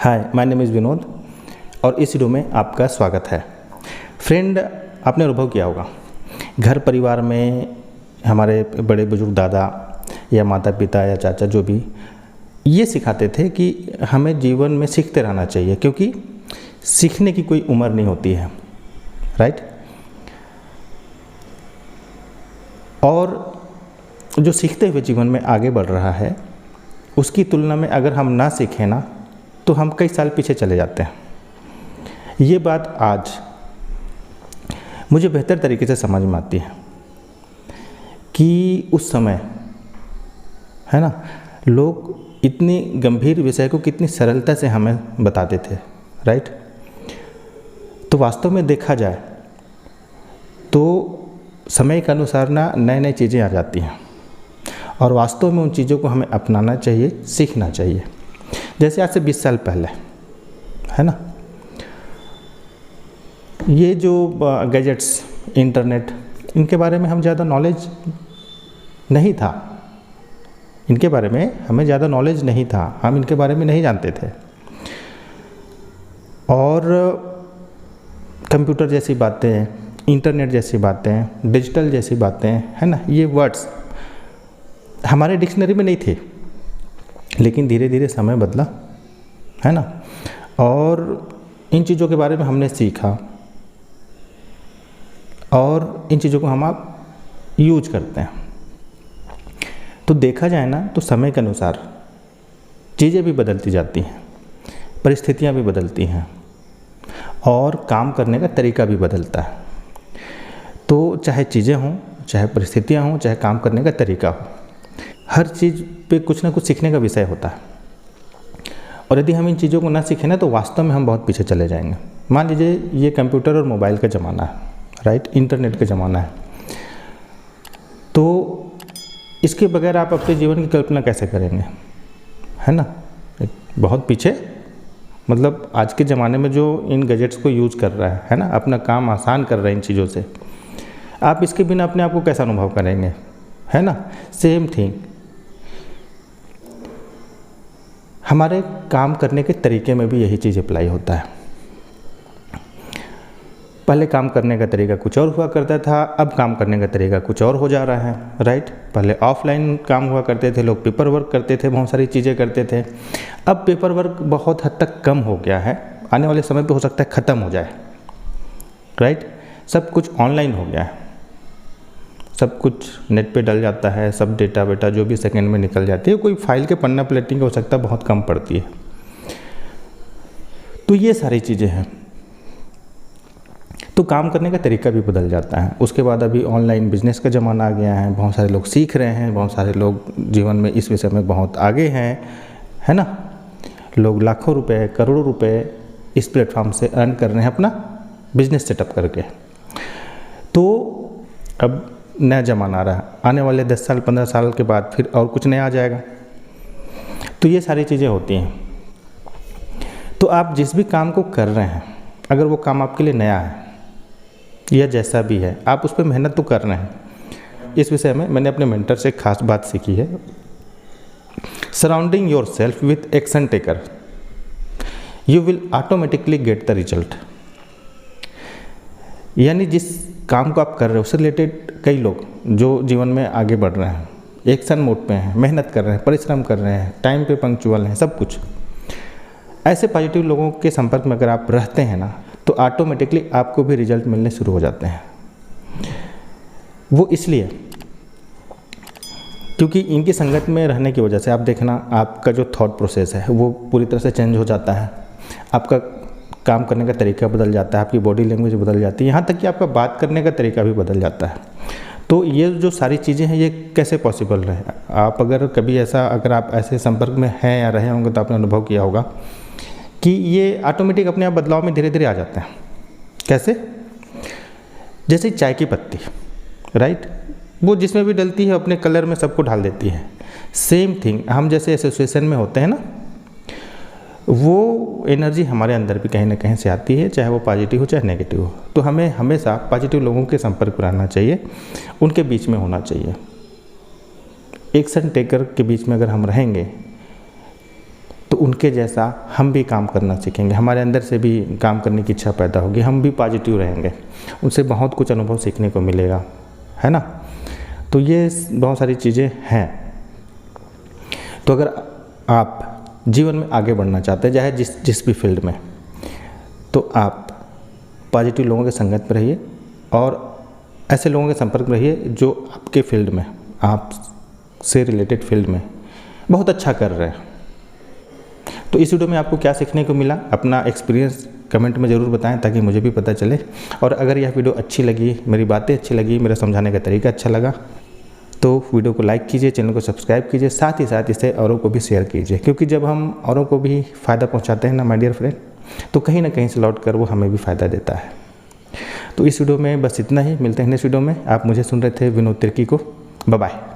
Hi, my name is Vinod और इस video में आपका स्वागत है। फ्रेंड, आपने अनुभव किया होगा घर परिवार में हमारे बड़े बुजुर्ग दादा या माता पिता या चाचा जो भी ये सिखाते थे कि हमें जीवन में सीखते रहना चाहिए, क्योंकि सीखने की कोई उम्र नहीं होती है, राइट। और जो सीखते हुए जीवन में आगे बढ़ रहा है उसकी तुलना में अगर हम ना सीखें ना तो हम कई साल पीछे चले जाते हैं। ये बात आज मुझे बेहतर तरीके से समझ में आती है कि उस समय है ना, लोग इतनी गंभीर विषय को कितनी सरलता से हमें बताते थे, राइट। तो वास्तव में देखा जाए तो समय के अनुसार ना नई नई चीज़ें आ जाती हैं और वास्तव में उन चीज़ों को हमें अपनाना चाहिए, सीखना चाहिए। जैसे आज से 20 साल पहले है ना, ये जो गैजेट्स, इंटरनेट, इनके बारे में हम ज़्यादा नॉलेज नहीं था, इनके बारे में हमें ज़्यादा नॉलेज नहीं था, हम इनके बारे में नहीं जानते थे। और कंप्यूटर जैसी बातें, इंटरनेट जैसी बातें, डिजिटल जैसी बातें, है ना, ये वर्ड्स हमारे डिक्शनरी में नहीं थे। लेकिन धीरे धीरे समय बदला, है ना, और इन चीज़ों के बारे में हमने सीखा और इन चीज़ों को हम आप यूज करते हैं। तो देखा जाए ना तो समय के अनुसार चीज़ें भी बदलती जाती हैं, परिस्थितियाँ भी बदलती हैं और काम करने का तरीका भी बदलता है। तो चाहे चीज़ें हों, चाहे परिस्थितियाँ हों, चाहे काम करने का तरीका हो, हर चीज़ पे कुछ ना कुछ सीखने का विषय होता है। और यदि हम इन चीज़ों को ना सीखें ना तो वास्तव में हम बहुत पीछे चले जाएंगे। मान लीजिए ये कंप्यूटर और मोबाइल का ज़माना है, राइट, इंटरनेट का ज़माना है, तो इसके बगैर आप अपने जीवन की कल्पना कैसे करेंगे, है ना। बहुत पीछे, मतलब आज के ज़माने में जो इन गैजेट्स को यूज़ कर रहा है ना, अपना काम आसान कर रहा है इन चीज़ों से, आप इसके बिना अपने आप को कैसा अनुभव करेंगे, है ना। सेम थिंग हमारे काम करने के तरीके में भी यही चीज़ अप्लाई होता है। पहले काम करने का तरीका कुछ और हुआ करता था, अब काम करने का तरीका कुछ और हो जा रहा है, राइट। पहले ऑफलाइन काम हुआ करते थे, लोग पेपर वर्क करते थे, बहुत सारी चीज़ें करते थे। अब पेपर वर्क बहुत हद तक कम हो गया है, आने वाले समय पे हो सकता है ख़त्म हो जाए, राइट। सब कुछ ऑनलाइन हो गया है, सब कुछ नेट पे डल जाता है, सब डेटा वेटा जो भी सेकंड में निकल जाती है, कोई फाइल के पन्ना प्लेटिंग की आवश्यकता बहुत कम पड़ती है। तो ये सारी चीज़ें हैं, तो काम करने का तरीका भी बदल जाता है। उसके बाद अभी ऑनलाइन बिजनेस का ज़माना आ गया है, बहुत सारे लोग सीख रहे हैं, बहुत सारे लोग जीवन में इस विषय में बहुत आगे हैं, है ना। लोग लाखों रुपए, करोड़ों रुपए इस प्लेटफॉर्म से अर्न कर रहे हैं अपना बिजनेस सेटअप करके। तो अब नया ज़माना आ रहा है, आने वाले 10 साल 15 साल के बाद फिर और कुछ नया आ जाएगा। तो ये सारी चीज़ें होती हैं। तो आप जिस भी काम को कर रहे हैं, अगर वो काम आपके लिए नया है या जैसा भी है, आप उस पर मेहनत तो कर रहे हैं। इस विषय में मैंने अपने मेंटर से खास बात सीखी है, surrounding your self with action taker you will automatically get the result. यानी जिस काम को आप कर रहे हो उससे रिलेटेड कई लोग जो जीवन में आगे बढ़ रहे हैं, एक्शन मोड पे हैं, मेहनत कर रहे हैं, परिश्रम कर रहे हैं, टाइम पे पंक्चुअल हैं, सब कुछ, ऐसे पॉजिटिव लोगों के संपर्क में अगर आप रहते हैं ना तो ऑटोमेटिकली आपको भी रिजल्ट मिलने शुरू हो जाते हैं। वो इसलिए क्योंकि इनकी संगत में रहने की वजह से आप देखना, आपका जो थॉट प्रोसेस है वो पूरी तरह से चेंज हो जाता है, आपका काम करने का तरीका बदल जाता है, आपकी बॉडी लैंग्वेज बदल जाती है, यहाँ तक कि आपका बात करने का तरीका भी बदल जाता है। तो ये जो सारी चीज़ें हैं ये कैसे पॉसिबल रहे, आप अगर कभी ऐसा, अगर आप ऐसे संपर्क में हैं या रहे होंगे तो आपने अनुभव किया होगा कि ये ऑटोमेटिक अपने आप बदलाव में धीरे धीरे आ जाते हैं। कैसे? जैसे चाय की पत्ती, राइट, वो जिसमें भी डलती है अपने कलर में सबको ढाल देती है। सेम थिंग हम जैसे एसोसिएशन में होते हैं ना, वो एनर्जी हमारे अंदर भी कहीं ना कहीं से आती है, चाहे वो पॉजिटिव हो चाहे नेगेटिव हो। तो हमें हमेशा पॉजिटिव लोगों के संपर्क में रहना चाहिए, उनके बीच में होना चाहिए। एक्शन टेकर के बीच में अगर हम रहेंगे तो उनके जैसा हम भी काम करना सीखेंगे, हमारे अंदर से भी काम करने की इच्छा पैदा होगी, हम भी पॉजिटिव रहेंगे, उनसे बहुत कुछ अनुभव सीखने को मिलेगा, है ना। तो ये बहुत सारी चीज़ें हैं। तो अगर आप जीवन में आगे बढ़ना चाहते हैं, चाहे जिस भी फील्ड में, तो आप पॉजिटिव लोगों के संगत में रहिए और ऐसे लोगों के संपर्क में रहिए जो आपके फील्ड में, आप से रिलेटेड फील्ड में बहुत अच्छा कर रहे हैं। तो इस वीडियो में आपको क्या सीखने को मिला, अपना एक्सपीरियंस कमेंट में ज़रूर बताएं ताकि मुझे भी पता चले। और अगर यह वीडियो अच्छी लगी, मेरी बातें अच्छी लगी, मेरा समझाने का तरीका अच्छा लगा, तो वीडियो को लाइक कीजिए, चैनल को सब्सक्राइब कीजिए, साथ ही साथ इसे औरों को भी शेयर कीजिए, क्योंकि जब हम औरों को भी फ़ायदा पहुंचाते हैं ना माय डियर फ्रेंड, तो कहीं ना कहीं से लौट कर वो हमें भी फ़ायदा देता है। तो इस वीडियो में बस इतना ही, मिलते हैं नेक्स्ट वीडियो में। आप मुझे सुन रहे थे विनोद तिर्की को। Bye bye.